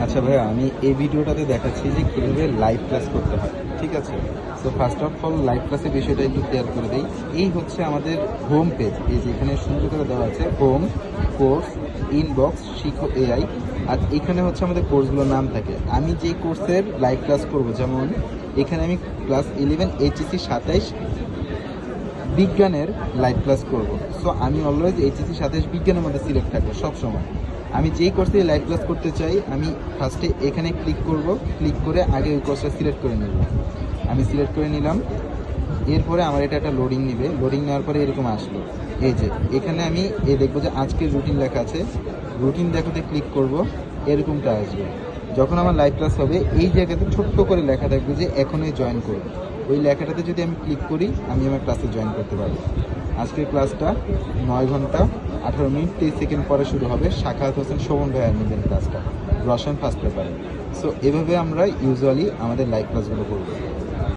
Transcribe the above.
আচ্ছা ভাইয়া, আমি এই ভিডিওটাতে দেখাচ্ছি যে কীভাবে লাইভ ক্লাস করতে হয়, ঠিক আছে? তো ফার্স্ট অফ অল লাইভ ক্লাসের বিষয়টা একটু ক্লিয়ার করে দিই। এই হচ্ছে আমাদের হোম পেজ, এই যে এখানে সুন্দর করে দেওয়া আছে হোম, কোর্স, ইনবক্স, শিখো এআই। আর এখানে হচ্ছে আমাদের কোর্সগুলোর নাম থাকে। আমি যেই কোর্সের লাইভ ক্লাস করব, যেমন এখানে আমি ক্লাস 11 এইচএসসি 27 বিজ্ঞানের লাইভ ক্লাস করব। সো আমি অলওয়েজ এইচএসসি 27 বিজ্ঞানের মধ্যে সিলেক্ট থাকবো সব সময়। আমি যেই কোর্সে লাইভ ক্লাস করতে চাই, আমি ফার্স্টে এখানে ক্লিক করব, ক্লিক করে আগে ওই কোর্সটা সিলেক্ট করে নেব। আমি সিলেক্ট করে নিলাম, এরপরে আমার এটা একটা লোডিং নেবে। লোডিং নেওয়ার পরে এরকম আসলো, এই যে এখানে আমি দেখবো যে আজকের রুটিন লেখা আছে। রুটিন দেখাতে ক্লিক করব, এরকমটা আসবে। যখন আমার লাইভ ক্লাস হবে, এই জায়গাতে ছোট্ট করে লেখা থাকবে যে এখনই জয়েন করুন। ওই লেখাটাতে যদি আমি ক্লিক করি, আমি আমার ক্লাসে জয়েন করতে পারবো। আজকের ক্লাসটা 9 ঘন্টা 18 মিনিট 23 সেকেন্ড পরে শুরু হবে। শাখাত হোসেন শোভন ভাইয়া নেবেন ক্লাসটা, রসায়ন ফার্স্ট পেপারে। সো এভাবে আমরা ইউজুয়ালি আমাদের লাইভ ক্লাসগুলো করবো।